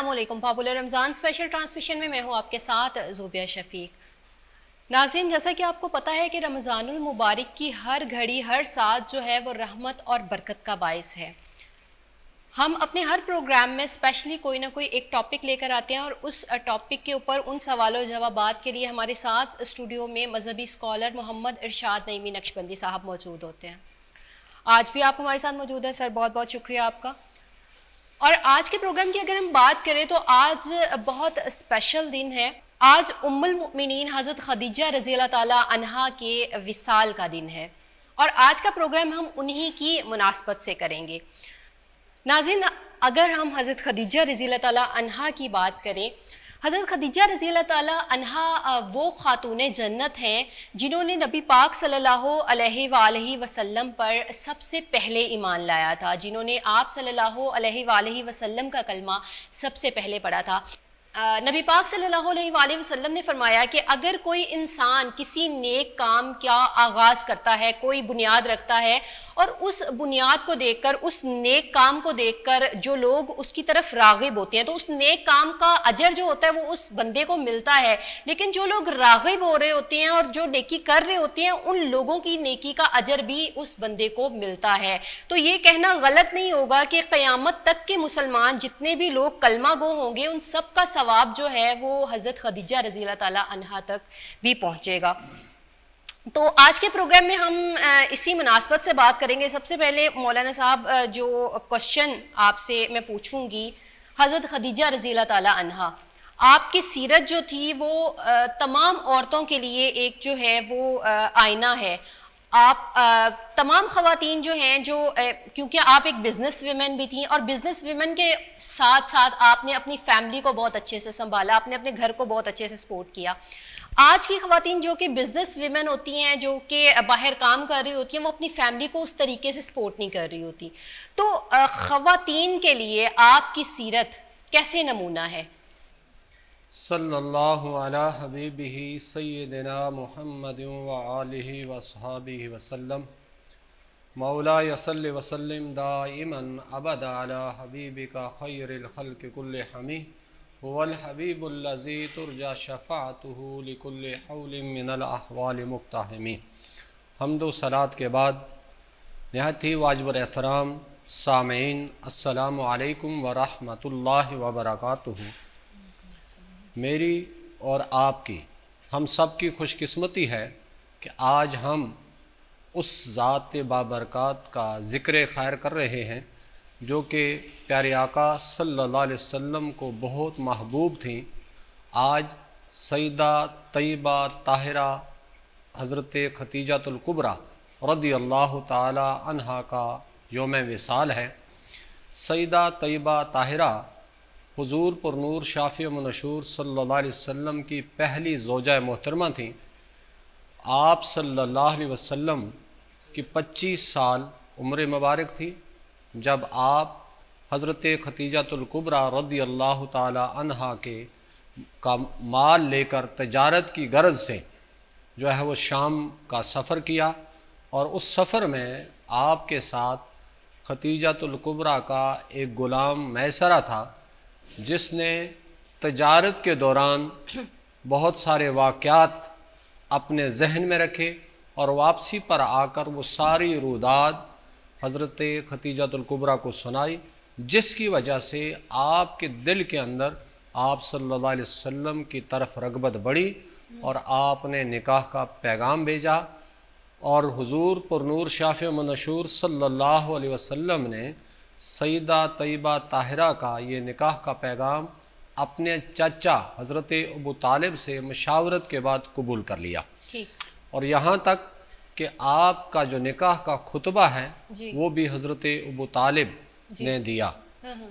अस्सलामुअलैकुम। Popular Ramzan special transmission में मैं हूँ आपके साथ ज़ुबिया शफीक। नाज़रीन, जैसा कि आपको पता है कि रमज़ानुल मुबारक की हर घड़ी हर साथ जो है वो रहमत और बरकत का बाइस है। हम अपने हर प्रोग्राम में स्पेशली कोई ना कोई एक टॉपिक लेकर आते हैं और उस टॉपिक के ऊपर उन सवालों जवाबात के लिए हमारे साथ स्टूडियो में मजहबी स्कॉलर मोहम्मद इरशाद नईमी नक्शबंदी साहब मौजूद होते हैं। आज भी आप हमारे साथ मौजूद है सर, बहुत बहुत शुक्रिया आपका। और आज के प्रोग्राम की अगर हम बात करें तो आज बहुत स्पेशल दिन है। आज उम्मुल मुमिनीन हज़रत खदीजा रज़ी अल्लाह ताला अन्हा के विसाल का दिन है और आज का प्रोग्राम हम उन्हीं की मुनासबत से करेंगे। नाज़रीन, अगर हम हज़रत खदीजा रज़ी अल्लाह ताला अन्हा की बात करें, हज़रत खदीजा रज़ी अल्लाह ताला अन्हा वो खातून जन्नत हैं जिन्होंने नबी पाक सल्लल्लाहु अलैहि वसल्लम पर सबसे पहले ईमान लाया था, जिन्होंने आप सल्लल्लाहु अलैहि वसल्लम का कलमा सबसे पहले पढ़ा था। नबी पाक सल्लल्लाहु अलैहि वसल्लम ने फरमाया कि अगर कोई इंसान किसी नेक काम का आगाज़ करता है, कोई बुनियाद रखता है और उस बुनियाद को देखकर, उस नेक काम को देखकर जो लोग उसकी तरफ राग़िब होते हैं तो उस नेक काम का अजर जो होता है वो उस बंदे को मिलता है। लेकिन जो लोग राग़िब हो रहे होते हैं और जो नेकी कर रहे होते हैं उन लोगों की नेकी का अजर भी उस बंदे को मिलता है। तो ये कहना गलत नहीं होगा कि क़यामत तक के मुसलमान जितने भी लोग कलमा गो होंगे उन सब का सवाब जो है वो हज़रत खदीजा रज़ी अल्लाह ताला अन्हा तक भी पहुँचेगा। तो आज के प्रोग्राम में हम इसी मुनासबत से बात करेंगे। सबसे पहले मौलाना साहब, जो क्वेश्चन आपसे मैं पूछूंगी, हज़रत खदीजा रज़ी अल्लाह ताला अन्हा, आपकी सीरत जो थी वो तमाम औरतों के लिए एक जो है वो आईना है। आप तमाम ख़वातीन जो हैं जो क्योंकि आप एक बिज़नेस वीमेन भी थी और बिज़नेस वीमेन के साथ साथ आपने अपनी फैमिली को बहुत अच्छे से संभाला, आपने अपने घर को बहुत अच्छे से सपोर्ट किया। आज की ख़वातीन जो कि बिज़नेस वीमेन होती हैं, जो कि बाहर काम कर रही होती हैं, वो अपनी फैमिली को उस तरीके से सपोर्ट नहीं कर रही होती। तो ख़वातीन के लिए आपकी सीरत कैसे नमूना है? सल्लल्लाहु अला हबीबिही सय्यिदिना मुहम्मद व आलिहि व अस्हाबिहि वसल्लम। मौला यसल्लि वसल्लिम दाइमन अबदा अला हबीबिका खैरिल खल्क़ि कुल्लि हमी वल हबीबुल्लज़ी तुरजा शफ़ाअतुहु लिकुल्लि हौलिन मिनल अहवालि मुक़्तहमी। हम्द व सलात के बाद निहायत ही वाजिब एहतराम सामीन, अस्सलामु अलैकुम व रहमतुल्लाहि व बरकातुहू। मेरी और आपकी, हम सब की खुशकिस्मती है कि आज हम उस ज़ात बाबरकत का ज़िक्र खैर कर रहे हैं जो कि प्यारे आका सल्लल्लाहु अलैहि वसल्लम को बहुत महबूब थी। आज सईदा तैयबा ताहिरा हज़रत खदीजातुल कुबरा रज़ियल्लाहु ताला अन्हा का यौम विसाल है। सईदा तैयबा ताहिरा हुजूर पुरनूर शाफ़ी मनशूर सल्लल्लाहु अलैहि वसल्लम की पहली ज़ौजा मोहतरमा थी। आप सल्लल्लाहु अलैहि वसल्लम की 25 साल उम्र मुबारक थी जब आप हज़रत खदीजातुल कुबरा रज़ियल्लाहु ताला अन्हा के का माल लेकर तजारत की गर्ज से जो है वो शाम का सफ़र किया और उस सफ़र में आपके साथ खदीजातुल कुबरा का एक ग़ुलाम मैसरा था जिसने तजारत के दौरान बहुत सारे वाक़यात अपने जहन में रखे और वापसी पर आकर वो सारी रुदाद हज़रत खदीजातुल कुबरा को सुनाई, जिसकी वजह से आपके दिल के अंदर आप सल्लल्लाहु अलैहि वसल्लम की तरफ रग़बत बढ़ी और आपने निकाह का पैगाम भेजा और हुजूर पुरनूर शाफ़ी मनशूर सल्लल्लाहु अलैहि वसल्लम ने सईदा तैयबा ताहिरा का ये निकाह का पैगाम अपने चाचा हज़रत अबू तालिब से मशावरत के बाद कबूल कर लिया। और यहाँ तक कि आपका जो निकाह का खुतबा है वो भी हज़रत अबू तालिब ने दिया।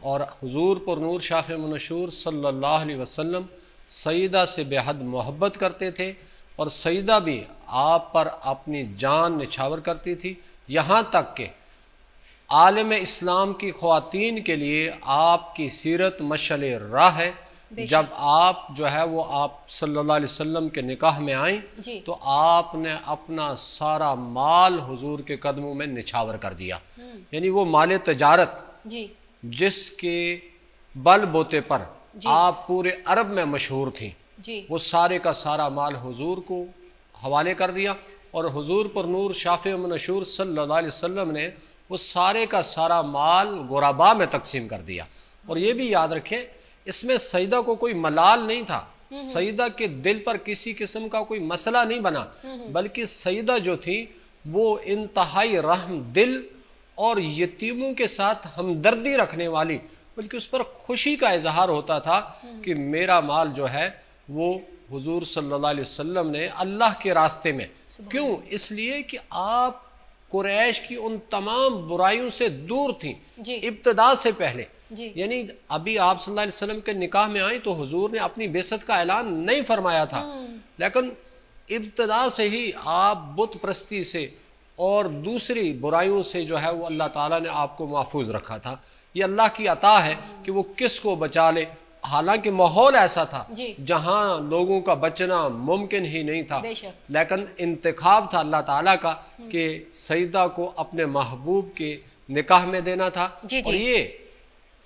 और हुजूर पुरनूर शाफ़ी मनशूर सल्लल्लाहु अलैहि वसल्लम सईदा से बेहद मोहब्बत करते थे और सईदा भी आप पर अपनी जान निछावर करती थी। यहाँ तक कि आलम इस्लाम की ख़वातीन के लिए आपकी सीरत मशअल राह है। जब आप जो है वो आप सल्लल्लाहु अलैहि वसल्लम के निकाह में आई तो आपने अपना सारा माल हुजूर के कदमों में निछावर कर दिया। यानी वो माल तजारत जिसके बल बोते पर आप पूरे अरब में मशहूर थी जी। वो सारे का सारा माल हुजूर को हवाले कर दिया और हुजूर पर नूर शाफ़े मनशूर सल्लल्लाहु अलैहि वसल्लम ने वो सारे का सारा माल गुराबा में तकसीम कर दिया। और ये भी याद रखें, इसमें सईदा को कोई मलाल नहीं था, सईदा के दिल पर किसी किस्म का कोई मसला नहीं बना, बल्कि सईदा जो थी वो इंतहाई रहम दिल और यतीमों के साथ हमदर्दी रखने वाली, बल्कि उस पर खुशी का इजहार होता था कि मेरा माल जो है वो हुजूर सल्लल्लाहु अलैहि वसल्लम ने अल्लाह के रास्ते में, क्यों? इसलिए कि आप कुरैश की उन तमाम बुराइयों से दूर थी इब्तिदा से पहले। यानी अभी आप सल्लल्लाहु अलैहि वसल्लम के निकाह में आई तो हुजूर ने अपनी बेसत का ऐलान नहीं फरमाया था, लेकिन इब्तिदा से ही आप बुत प्रस्ती से और दूसरी बुराइयों से जो है वो अल्लाह ताला ने आपको महफूज रखा था। ये अल्लाह की अता है कि वो किस को बचा ले। हालांकि माहौल ऐसा था जहां लोगों का बचना मुमकिन ही नहीं था, लेकिन इंतखाब था अल्लाह ताला का कि सईदा को अपने महबूब के निकाह में देना था। और ये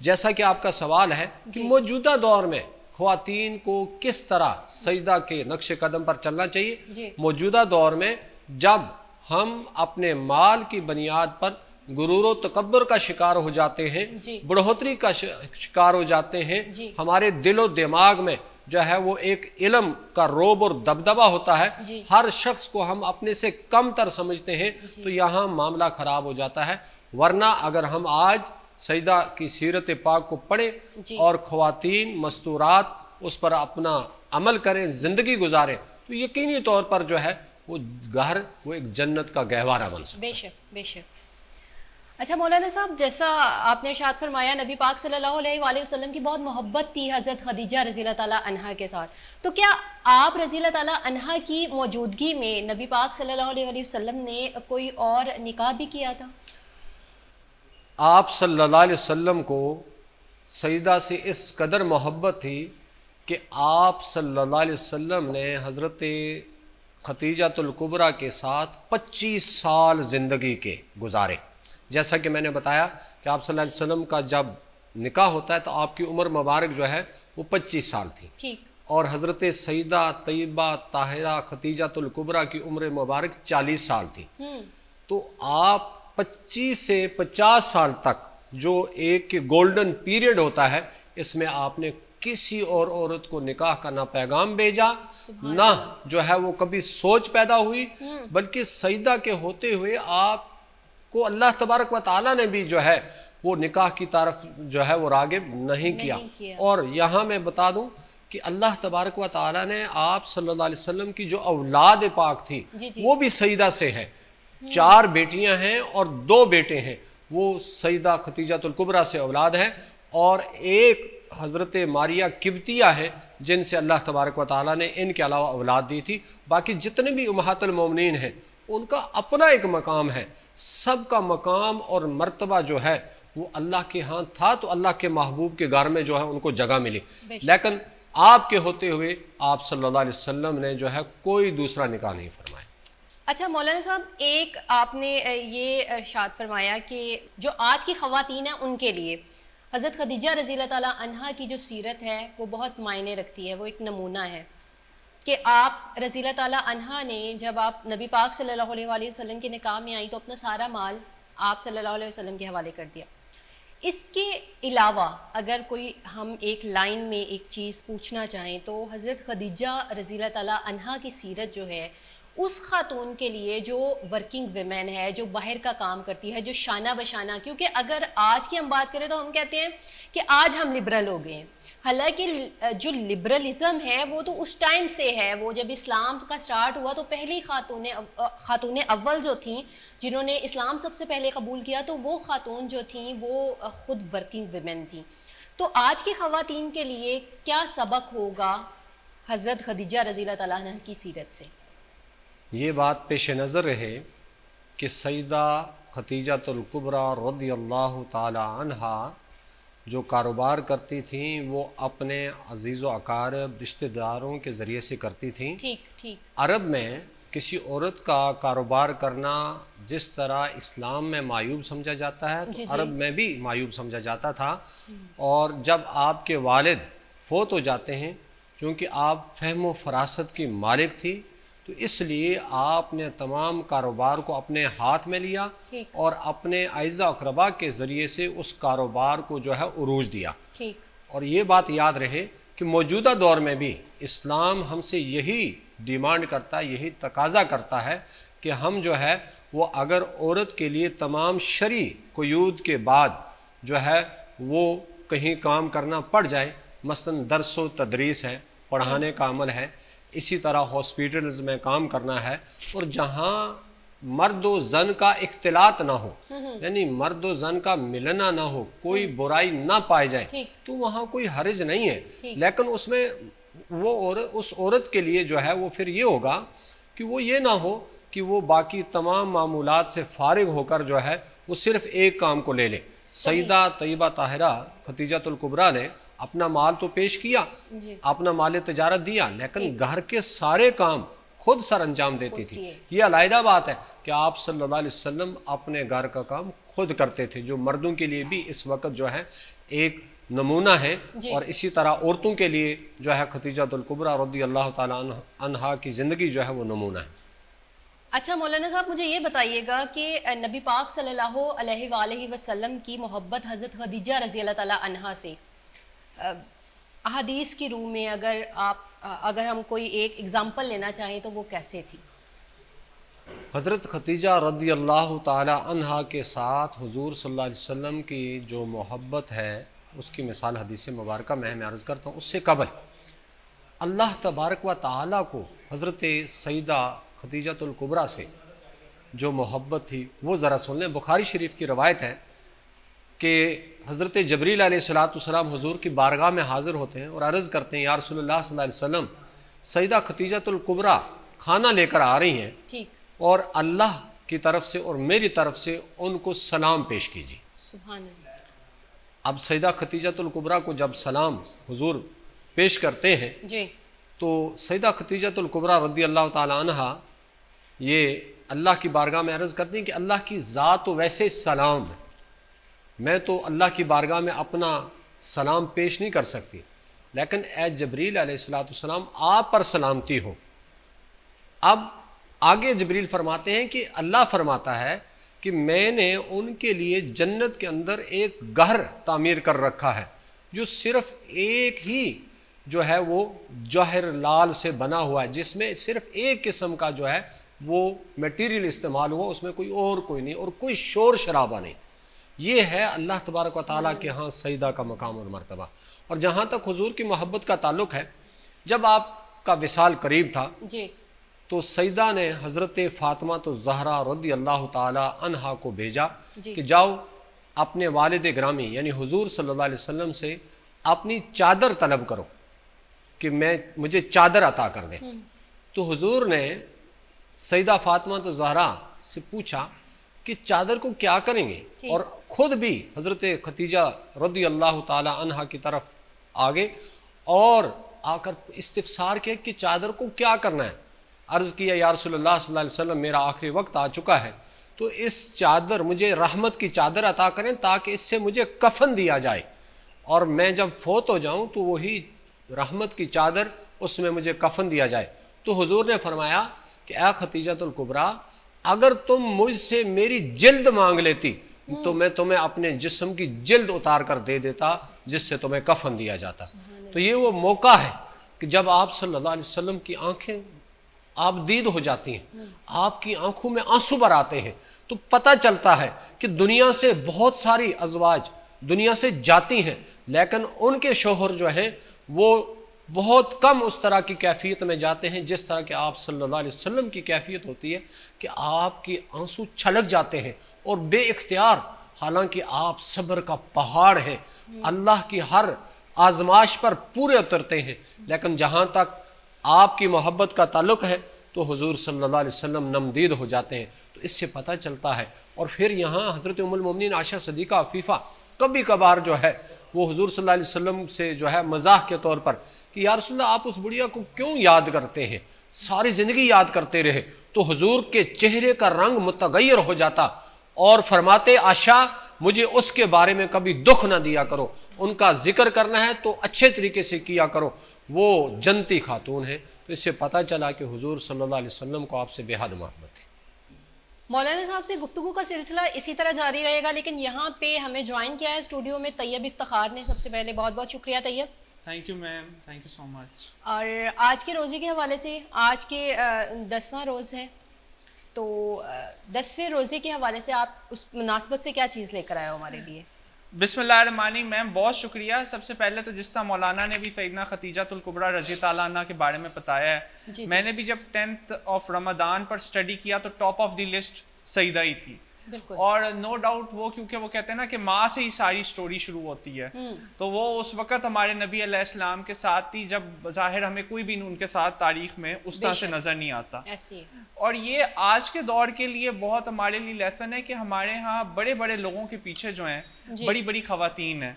जैसा कि आपका सवाल है कि मौजूदा दौर में ख्वातीन को किस तरह सईदा के नक्श कदम पर चलना चाहिए। मौजूदा दौर में जब हम अपने माल की बुनियाद पर गुरूर और तकब्बुर का शिकार हो जाते हैं, बढ़ोतरी का शिकार हो जाते हैं, हमारे दिलो दिमाग में जो है वो एक इल्म का रोब और दबदबा होता है, हर शख्स को हम अपने से कम तर समझते हैं, तो यहाँ मामला ख़राब हो जाता है। वरना अगर हम आज सईदा की सीरत पाक को पढ़ें और ख्वातीन मस्तूरात उस पर अपना अमल करें, ज़िंदगी गुजारें, तो यकीनी तौर पर जो है वो घर वो एक जन्नत का गहवारा बन सकता है। बेशक बेशक। अच्छा मौलाना साहब, जैसा आपने इरशाद फरमाया नबी पाक सल्लल्लाहु अलैहि वसल्लम की बहुत मोहब्बत थी हज़रत खदीजा रज़ियल्लाहु ताला अन्हा के साथ, तो क्या आप रज़ियल्लाहु ताला अन्हा की मौजूदगी में नबी पाक सल्लल्लाहु अलैहि वसल्लम ने कोई और निकाह भी किया था? आप सल्लल्लाहु अलैहि वसल्लम को सईदा से इस कदर मोहब्बत थी कि आप सल्लल्लाहु अलैहि वसल्लम ने हज़रत खदीजतुल कुबरा के साथ 25 साल ज़िंदगी के गुजारे। जैसा कि मैंने बताया कि आप सल्लल्लाहु अलैहि वसल्लम का जब निकाह होता है तो आपकी उम्र मुबारक जो है वो 25 साल थी, और हज़रत सईदा तय्यबा ताहिरा खदीजतुल कुबरा की उम्र मुबारक 40 साल थी। तो आप 25 से 50 साल तक जो एक गोल्डन पीरियड होता है, इसमें आपने किसी और औरत को निकाह का ना पैगाम भेजा, ना जो है वो कभी सोच पैदा हुई, बल्कि सईदा के होते हुए आप को अल्लाह तबारक व ताला ने भी जो है वो निकाह की तरफ जो है वो रागिब नहीं किया। और यहाँ मैं बता दूं कि अल्लाह तबारक व ताला ने आप सल्लल्लाहु अलैहि वसल्लम की जो औलाद पाक थी वो भी सईदा से है। 4 बेटियां हैं और 2 बेटे हैं, वो सईदा खदीजतुल कुबरा से औलाद है, और एक हज़रत मारिया किब्तिया है जिनसे अल्लाह तबारक व ताला ने इनके अलावा औलाद दी थी। बाकी जितने भी उम्महातुल मोमिनीन हैं उनका अपना एक मकाम है, सबका मकाम और मर्तबा जो है वो अल्लाह के यहाँ था, तो अल्लाह के महबूब के घर में जो है उनको जगह मिली। लेकिन आपके होते हुए आप सल्लल्लाहु अलैहि वसल्लम ने जो है कोई दूसरा निकाह नहीं फरमाया। अच्छा मौलाना साहब, एक आपने ये इरशाद फरमाया कि जो आज की ख़वातीन हैं उनके लिए हज़रत खदीजा रज़ियल्लाहु ताला अन्हा की जो सीरत है वो बहुत मायने रखती है, वो एक नमूना है कि आप रज़ियल्लाहु ताला अन्हा ने जब आप नबी पाक सल्लल्लाहु अलैहि वसल्लम के निकाह में आई तो अपना सारा माल आप सल्लल्लाहु अलैहि वसल्लम के हवाले कर दिया। इसके अलावा अगर कोई हम एक लाइन में एक चीज़ पूछना चाहें तो हज़रत खदीजा रज़ियल्लाहु ताला अन्हा की सीरत जो है उस खातून के लिए जो वर्किंग विमेन है, जो बाहर का काम करती है, जो शाना बशाना, क्योंकि अगर आज की हम बात करें तो हम कहते हैं कि आज हम लिबरल हो गए हैं, हालांकि जो लिबरलिज्म है वो तो उस टाइम से है। वो जब इस्लाम का स्टार्ट हुआ तो पहली खातून अव्वल जो थी जिन्होंने इस्लाम सबसे पहले कबूल किया, तो वो खातून जो थी वो खुद वर्किंग विमेन थी। तो आज की ख़वातीन के लिए क्या सबक होगा हज़रत खदीजा रज़ियल्लाहु ताला अन्हा की सीरत से? ये बात पेश नज़र रहे कि सईदा खदीजतुल कुबरा रज़ियल्लाहु ताला अन्हा जो कारोबार करती थी वो अपने अजीज़ व अकारब रिश्तेदारों के ज़रिए से करती थी। ठीक। अरब में किसी औरत का कारोबार करना जिस तरह इस्लाम में मायूब समझा जाता है तो अरब में भी मायूब समझा जाता था। और जब आपके वालिद फोत हो जाते हैं, चूँकि आप फ़हम व फरासत की मालिक थी, तो इसलिए आपने तमाम कारोबार को अपने हाथ में लिया और अपने आइज़ा अक़रबा के ज़रिए से उस कारोबार को जो है उरूज दिया। और ये बात याद रहे कि मौजूदा दौर में भी इस्लाम हमसे यही डिमांड करता है, यही तकाज़ा करता है कि हम जो है वो अगर औरत के लिए तमाम शरी क़ुयूद के बाद जो है वो कहीं काम करना पड़ जाए, मसलन दर्स व तदरीस है, पढ़ाने का अमल है, इसी तरह हॉस्पिटल्स में काम करना है, और जहाँ मर्द व जन का इख्तिलात ना हो, यानी मर्द व जन का मिलना ना हो, कोई बुराई ना पाई जाए, तो वहाँ कोई हर्ज नहीं है। लेकिन उसमें वो उस औरत के लिए जो है वो फिर ये होगा कि वो ये ना हो कि वो बाकी तमाम मामूलात से फारिग होकर जो है वो सिर्फ एक काम को ले ले। सईदा तैयबा ताहिरा खतीजतुल कुबरा ने अपना माल तो पेश किया, अपना माल तजारत दिया, लेकिन घर के सारे काम खुद सर अंजाम देती थी। ये अलहदा बात है कि आप सल्लल्लाहु अलैहि वसल्लम अपने घर का काम खुद करते थे, जो मर्दों के लिए भी इस वक्त जो है एक नमूना है, और इसी तरह औरतों के लिए जो है खतीजतुल कुबरा रज़ियल्लाहु ताला अन्हा की ज़िंदगी जो है वो नमूना है। अच्छा मौलाना साहब, मुझे ये बताइएगा कि नबी पाक सल्लल्लाहु अलैहि वसल्लम की मोहब्बत हज़रत खदीजा रज़ियल्लाहु ताला अन्हा से अहादीस की रूह में अगर हम कोई एक एग्जाम्पल लेना चाहें तो वो कैसे थी? हज़रत खतीजा रज़ियल्लाहु ताला अन्हा के साथ हुज़ूर सल्लल्लाहु अलैहि वसल्लम की जो मोहब्बत है उसकी मिसाल हदीस मुबारक में अर्ज़ करता हूँ। उससे कबल अल्लाह तबारक व ताला को हज़रत सईदा खतीजतुल कुबरा से जो मोहब्बत थी वो ज़रा सुन लें। बुखारी शरीफ की रवायत है कि हज़रत जबरील अलैहिस्सलाम हुज़ूर की बारगाह में हाज़िर होते हैं और अर्ज़ करते हैं, या रसूलुल्लाह सल्लल्लाहु अलैहि वसल्लम, सईदा खतीजतुल कुबरा खाना लेकर आ रही हैं और अल्लाह की तरफ से और मेरी तरफ से उनको सलाम पेश कीजिए। सुभान अल्लाह। अब सईदा खतीजतुल कुबरा को जब सलाम हुज़ूर पेश करते हैं जी, तो सईदा खतीजतुल कुबरा रज़ियल्लाहु ताला अन्हा ये अल्लाह की बारगाह में अर्ज़ करती हैं कि अल्लाह की ज़ात तो वैसे सलाम है, मैं तो अल्लाह की बारगाह में अपना सलाम पेश नहीं कर सकती, लेकिन ए जबरील अलैहिस्सलाम आप पर सलामती हो। अब आगे जबरील फरमाते हैं कि अल्लाह फरमाता है कि मैंने उनके लिए जन्नत के अंदर एक घर तामीर कर रखा है जो सिर्फ एक ही जो है वो जौहर लाल से बना हुआ है, जिसमें सिर्फ एक किस्म का जो है वो मटेरियल इस्तेमाल हुआ, उसमें कोई नहीं और कोई शोर शराबा नहीं। ये है अल्लाह तबारक व तआला के यहाँ सईदा का मकाम और मर्तबा। और जहाँ तक हुजूर की मोहब्बत का ताल्लुक़ है, जब आपका विसाल करीब था जी, तो सईदा ने हज़रत फ़ातिमा तो ज़हरा रज़ियल्लाहु ताला अन्हा को भेजा कि जाओ अपने वालिद ग्रामी यानी हुजूर सल्लल्लाहु अलैहि वसल्लम से अपनी चादर तलब करो कि मुझे चादर अता कर दें। तो हुजूर ने सईदा फ़ातिमा तो ज़हरा से पूछा कि चादर को क्या करेंगे, और ख़ुद भी हज़रत खतीजा रज़ियल्लाहु ताला अन्हा की तरफ आगे और आकर इस्तिफ़सार किया कि चादर को क्या करना है। अर्ज़ किया, या रसूलुल्लाह सल्लल्लाहु अलैहि वसल्लम, मेरा आखिरी वक्त आ चुका है, तो इस चादर मुझे रहमत की चादर अता करें ताकि इससे मुझे कफन दिया जाए और मैं जब फोत हो जाऊं तो वही रहमत की चादर उसमें मुझे कफन दिया जाए। तो हुजूर ने फरमाया कि ए खतीजतुल कुबरा, अगर तुम मुझसे मेरी जिल्द मांग लेती तो मैं तुम्हें अपने जिस्म की जिल्द उतार कर दे देता जिससे तुम्हें कफन दिया जाता। तो ये वो मौका है कि जब आप सल्लल्लाहु अलैहि वसल्लम की आंखें आबदीद हो जाती हैं, आपकी आंखों में आंसू भर आते हैं, तो पता चलता है कि दुनिया से बहुत सारी अज़वाज दुनिया से जाती हैं, लेकिन उनके शोहर जो हैं वो बहुत कम उस तरह की कैफियत में जाते हैं जिस तरह के आप सल्लल्लाहु अलैहि वसल्लम की कैफियत होती है कि आपके आंसू छलक जाते हैं और बेइख्तियार, हालांकि आप सब्र का पहाड़ हैं, अल्लाह की हर आजमाइश पर पूरे उतरते हैं, लेकिन जहाँ तक आपकी मोहब्बत का ताल्लुक़ है तो हुजूर सल्लल्लाहु अलैहि वसल्लम नमदीद हो जाते हैं। तो इससे पता चलता है। और फिर यहाँ हज़रत उम्मुल मोमिनीन आयशा सदीक़ा अफ़ीफ़ा कभी कभार जो है वो हुजूर सल्लल्लाहु अलैहि वसल्लम से जो है मज़ाक के तौर पर कि या रसूलल्लाह, आप उस बुढ़िया को क्यों याद करते हैं, सारी ज़िंदगी याद करते रहे। तो हुजूर के चेहरे का रंग मुतगय्यर हो जाता और फरमाते, आशा मुझे उसके बारे में कभी दुख ना दिया करो, उनका जिक्र करना है तो अच्छे तरीके से किया करो। वो जन्नती खातून है। तो इससे पता चला कि हुजूर सल्लल्लाहु अलैहि वसल्लम को आपसे बेहद मोहब्बत थी। मौलाना साहब से गुफ्तगू का सिलसिला इसी तरह जारी रहेगा, लेकिन यहाँ पे हमें ज्वाइन किया है स्टूडियो में तैयब इफ्तिखार ने। सबसे पहले बहुत बहुत शुक्रिया Tayyab. Thank you ma'am, thank you so much. और आज के रोज़े के हवाले से, आज के 10वां रोज़ है, तो 10वें रोज़े के हवाले से आप उस मुनासबत से क्या चीज़ लेकर आए हो हमारे लिए? बिस्मिल्लाहिर्रहमानिर्रहीम मैम, बहुत शुक्रिया। सबसे पहले तो जिस तरह मौलाना ने भी सैयदना खतीजतुल कुबरा रज़ी ताला अन्हा के बारे में बताया है, मैंने भी जब 10th ऑफ रमज़ान पर स्टडी किया तो top of the list Saida ही थी। और नो डाउट वो, क्योंकि वो कहते हैं ना कि माँ से ही सारी स्टोरी शुरू होती है, तो वो उस वक़्त हमारे नबी अलैहिस्सलाम के साथ थी जब ज़ाहिर हमें कोई भी उनके साथ तारीख में उस तरह से नज़र नहीं आता। और ये आज के दौर के लिए बहुत हमारे लिए लेसन है कि हमारे यहाँ बड़े बड़े लोगों के पीछे जो हैं बड़ी बड़ी खवातीन हैं।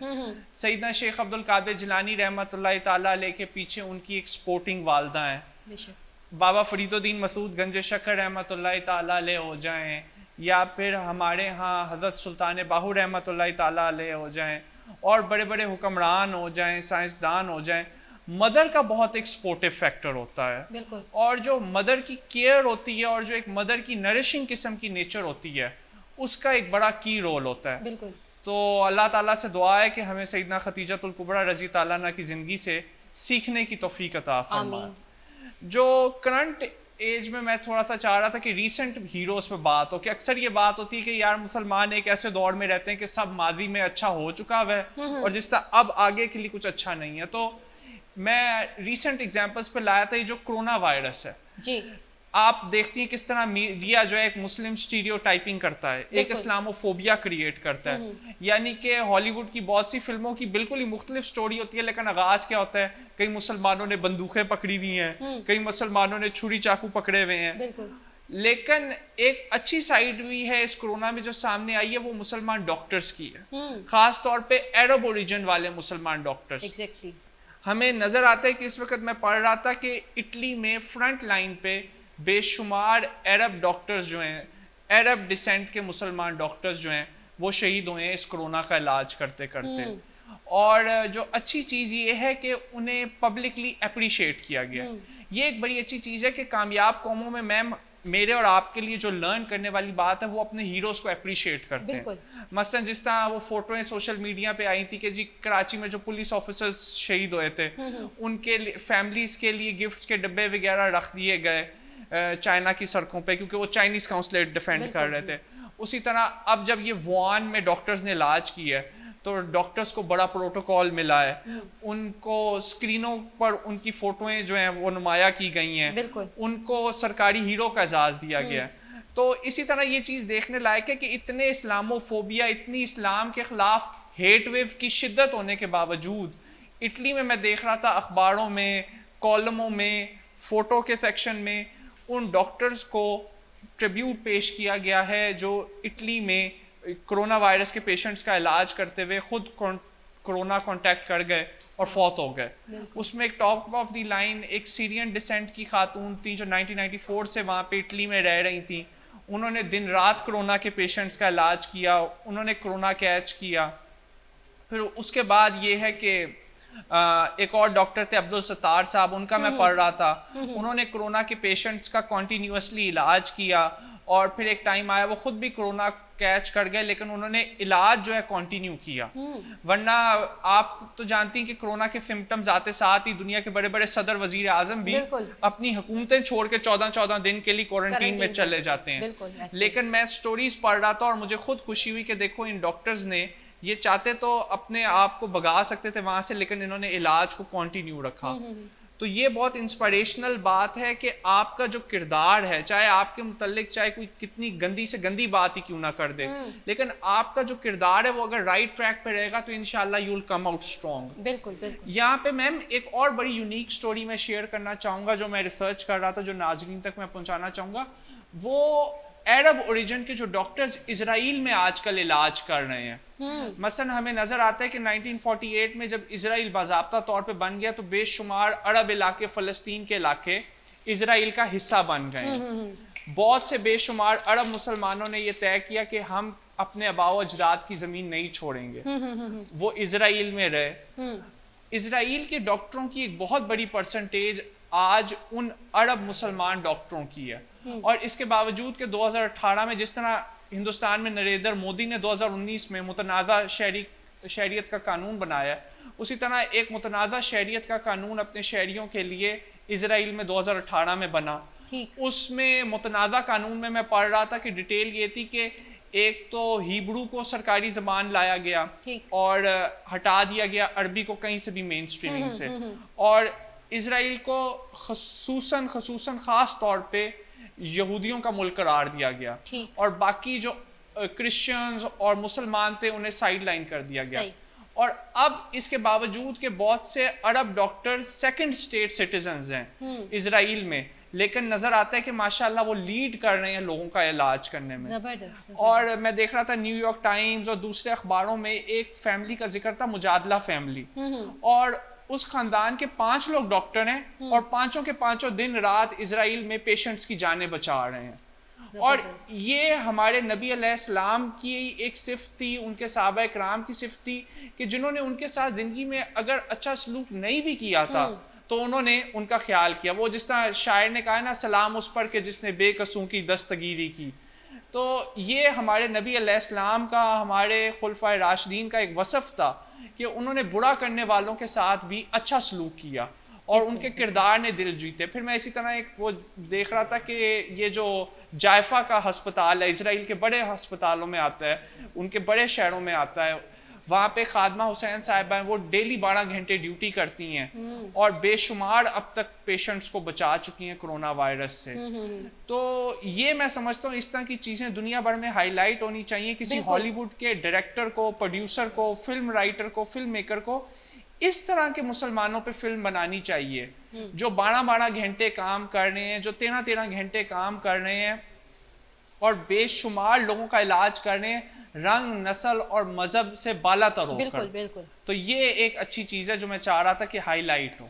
सैयदना शेख अब्दुल कादिर जिलानी रहमतुल्लाह ताला अलैह के पीछे उनकी एक स्पोर्टिंग वालदा हैं। बाबा फरीदुद्दीन मसूद गंज शक्कर रहमतुल्लाह ताला अलैह हो जाएं, या फिर हमारे यहाँ हज़रत सुल्तान बाहू रहमतुल्लाह ताला अलैह हो जाएं, और बड़े बड़े हुक्मरान हो जाएं, साइंसदान हो जाएं। मदर का बहुत एक सपोर्टिव फैक्टर होता है, और जो मदर की केयर होती है और जो एक मदर की नरिशिंग किस्म की नेचर होती है, उसका एक बड़ा की रोल होता है। तो अल्लाह ताला से दुआ है कि हमें सैयदना खतीजतुल कुबरा रज़ी ताला अन्हा की ज़िंदगी से सीखने की तौफीक अता फरमाए। जो करंट एज में मैं थोड़ा सा चाह रहा था कि रीसेंट हीरोज़ पे बात हो, कि अक्सर ये बात होती है कि यार मुसलमान एक ऐसे दौर में रहते हैं कि सब माजी में अच्छा हो चुका है और जिस तरह अब आगे के लिए कुछ अच्छा नहीं है। तो मैं रीसेंट एग्जांपल्स पे लाया था ये जो कोरोना वायरस है जी। आप देखती हैं किस तरह मीडिया जो है एक मुस्लिम स्टीरियोटाइपिंग करता है, एक इस्लामोफोबिया क्रिएट करता है। यानी कि हॉलीवुड की बहुत सी फिल्मों की बिल्कुल ही मुख्तलिफ स्टोरी होती है, लेकिन आगाज क्या होता है, कई मुसलमानों ने बंदूकें पकड़ी हुई हैं, कई मुसलमानों ने छुरी चाकू पकड़े हुए हैं। लेकिन एक अच्छी साइड भी है इस कोरोना में जो सामने आई है, वो मुसलमान डॉक्टर्स की है, खास तौर पे अरब ओरिजिन वाले मुसलमान डॉक्टर्स। हमें नजर आता है कि इस वक्त मैं पढ़ रहा था कि इटली में फ्रंट लाइन पे बेशुमार अरब डॉक्टर्स जो हैं, अरब डिसेंट के मुसलमान डॉक्टर्स जो हैं, वो शहीद हुए हैं इस कोरोना का इलाज करते करते। और जो अच्छी चीज़ ये है कि उन्हें पब्लिकली अप्रिशिएट किया गया। ये एक बड़ी अच्छी चीज़ है कि कामयाब कौमों में मैम मेरे और आपके लिए जो लर्न करने वाली बात है, वो अपने हीरोज़ को अप्रिशिएट करते हैं। मसलन जिस तरह वो फोटोएं सोशल मीडिया पे आई थी कि जी कराची में जो पुलिस ऑफिसर्स शहीद हुए थे, उनके फैमिलीज़ के लिए गिफ्ट्स के डब्बे वगैरह रख दिए गए चाइना की सड़कों पे, क्योंकि वो चाइनीज़ काउंसलेट डिफेंड कर रहे थे। उसी तरह अब जब ये वुहान में डॉक्टर्स ने इलाज किया है तो डॉक्टर्स को बड़ा प्रोटोकॉल मिला है, उनको स्क्रीनों पर उनकी फोटोएं जो हैं वो नुमाया की गई हैं, उनको सरकारी हीरो का एजाज दिया गया है। तो इसी तरह ये चीज़ देखने लायक है कि इतने इस्लामोफोबिया, इतनी इस्लाम के खिलाफ हेट वेव की शिद्दत होने के बावजूद इटली में मैं देख रहा था अखबारों में, कॉलमों में, फोटो के सेक्शन में उन डॉक्टर्स को ट्रिब्यूट पेश किया गया है जो इटली में कोरोना वायरस के पेशेंट्स का इलाज करते हुए खुद कोरोना कांटेक्ट कर गए और फौत हो गए। उसमें एक टॉप ऑफ द लाइन एक सीरियन डिसेंट की खातून थी जो 1994 से वहाँ पे इटली में रह रही थी। उन्होंने दिन रात कोरोना के पेशेंट्स का इलाज किया, उन्होंने कोरोना कैच किया। फिर उसके बाद ये है कि एक और डॉक्टर थे अब्दुल सत्तार साहब, उनका मैं पढ़ रहा था, उन्होंने कोरोना के पेशेंट्स का कॉन्टीन्यूसली इलाज किया और फिर एक टाइम आया वो खुद भी कोरोना कैच कर गए, लेकिन उन्होंने इलाज जो है कंटिन्यू किया। वरना आप तो जानती हैं कि कोरोना के सिम्टम्स आते साथ ही दुनिया के बड़े बड़े सदर वजीर आजम भी अपनी हुकूमतें छोड़ के 14-14 दिन के लिए क्वारंटीन में चले जाते हैं। लेकिन मैं स्टोरीज पढ़ रहा था और मुझे खुद खुशी हुई कि देखो इन डॉक्टर्स ने ये चाहते तो अपने आप को भगा सकते थे वहां से, लेकिन इन्होंने इलाज को कंटिन्यू रखा। तो ये बहुत इंस्पिरेशनल बात है कि आपका जो किरदार है, चाहे आपके मुतल्लिक चाहे कोई कितनी गंदी से गंदी बात ही क्यों ना कर दे, लेकिन आपका जो किरदार है वो अगर राइट ट्रैक पे रहेगा तो इंशाल्लाह you will come out strong. बिल्कुल। यहाँ पे मैम एक और बड़ी यूनिक स्टोरी मैं शेयर करना चाहूँगा जो मैं रिसर्च कर रहा था, जो नाज़रीन तक मैं पहुँचाना चाहूँगा। वो अरब ओरिजिन के जो डॉक्टर्स इजराइल में आजकल इलाज कर रहे हैं। मसलन हमें नजर आता है कि 1948 में जब इजराइल बाज़ाब्ता तौर पे बन गया तो बेशुमार अरब इलाके, फ़लस्तीन के इलाके इजराइल का हिस्सा बन गए। बहुत से बेशुमार अरब मुसलमानों ने यह तय किया कि हम अपने अबाओ अजदाद की ज़मीन नहीं छोड़ेंगे, वो इजराइल में रहे। इजराइल के डॉक्टरों की एक बहुत बड़ी परसेंटेज आज उन अरब मुसलमान डॉक्टरों की है, और इसके बावजूद कि 2018 में जिस तरह हिंदुस्तान में नरेंद्र मोदी ने 2019 में मुतनाज़ा शहरियत का कानून बनाया, उसी तरह एक मुतनाज़ा शहरियत का कानून अपने शहरियों के लिए इजराइल में 2018 में बना। उसमें मुतनाज़ा कानून में मैं पढ़ रहा था कि डिटेल ये थी कि एक तो हिब्रू को सरकारी ज़बान लाया गया और हटा दिया गया अरबी को कहीं से भी मेन स्ट्रीमिंग से, और इजराइल को खसूसन ख़ास तौर पे यहूदियों का मुल्क करार दिया गया, और बाकी जो क्रिश्चियंस और मुसलमान थे उन्हें साइड लाइन कर दिया गया। और अब इसके बावजूद के बहुत से अरब डॉक्टर सेकंड स्टेट सिटीजन्स हैं इजराइल में, लेकिन नजर आता है कि माशाल्लाह वो लीड कर रहे हैं लोगों का इलाज करने में। जबरदस्त। और मैं देख रहा था न्यूयॉर्क टाइम्स और दूसरे अखबारों में एक फैमिली का जिक्र था, मुजादला फैमिली, और उस खानदान के 5 लोग डॉक्टर हैं और पांचों के पांचों दिन रात इजराइल में पेशेंट्स की जानें बचा रहे हैं। और ये हमारे नबी अलैहिस्सलाम की एक सिफ़त थी, उनके सहाबा इकराम की सिफ़त थी कि जिन्होंने उनके साथ ज़िंदगी में अगर अच्छा सलूक नहीं भी किया था तो उन्होंने उनका ख्याल किया। वो जिस तरह शायर ने कहा ना, सलाम उस पर के जिसने बेकसूं की दस्तगीरी की। तो ये हमारे नबी अलैहिस्सलाम का, हमारे खुलफाए राशिदीन का एक वसफ़ था कि उन्होंने बुरा करने वालों के साथ भी अच्छा सलूक किया और उनके किरदार ने दिल जीते। फिर मैं इसी तरह एक वो देख रहा था कि ये जो जायफा का हस्पताल है, इजराइल के बड़े हस्पतालों में आता है, उनके बड़े शहरों में आता है, वहाँ पे खादमा हुसैन साहिबा हैं, वो डेली 12 घंटे ड्यूटी करती हैं और बेशुमार अब तक पेशेंट्स को बचा चुकी हैं कोरोना वायरस से। तो ये मैं समझता हूँ इस तरह की चीज़ें दुनिया भर में हाईलाइट होनी चाहिए। किसी हॉलीवुड के डायरेक्टर को, प्रोड्यूसर को, फिल्म राइटर को, फिल्म मेकर को इस तरह के मुसलमानों पे फिल्म बनानी चाहिए जो 12-12 घंटे काम कर रहे हैं, जो 13-13 घंटे काम कर रहे हैं और बेशुमार लोगों का इलाज कर रहे हैं, रंग, नस्ल और मजहब से बालातर होकर। बिल्कुल बिल्कुल। तो ये एक अच्छी चीज़ है जो मैं चाह रहा था कि हाईलाइट हो।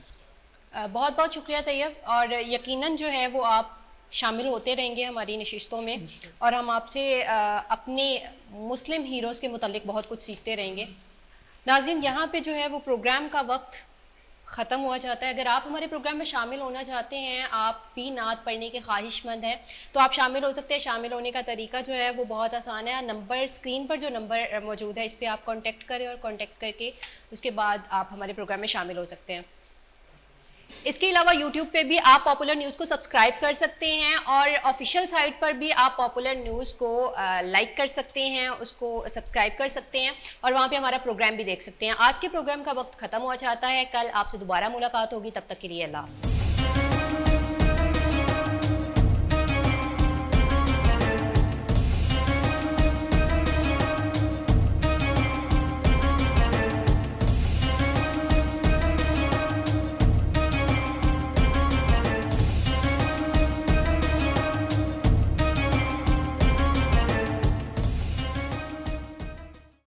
बहुत बहुत शुक्रिया तैयब, और यकीनन जो है वो आप शामिल होते रहेंगे हमारी नशिस्तों में, और हम आपसे अपने मुस्लिम हीरोज़ के मुतालिक बहुत कुछ सीखते रहेंगे। नाज़रीन, यहाँ पे जो है वो प्रोग्राम का वक्त ख़त्म हुआ जाता है। अगर आप हमारे प्रोग्राम में शामिल होना चाहते हैं, आप भी नात पढ़ने के ख्वाहिशमंद हैं, तो आप शामिल हो सकते हैं। शामिल होने का तरीका जो है वो बहुत आसान है। नंबर स्क्रीन पर जो नंबर मौजूद है इस पर आप कांटेक्ट करें, और कांटेक्ट करके उसके बाद आप हमारे प्रोग्राम में शामिल हो सकते हैं। इसके अलावा YouTube पे भी आप पॉपुलर न्यूज़ को सब्सक्राइब कर सकते हैं, और ऑफिशियल साइट पर भी आप पॉपुलर न्यूज़ को लाइक कर सकते हैं, उसको सब्सक्राइब कर सकते हैं, और वहाँ पे हमारा प्रोग्राम भी देख सकते हैं। आज के प्रोग्राम का वक्त ख़त्म हो जाता है, कल आपसे दोबारा मुलाकात होगी, तब तक के लिए अल्लाह।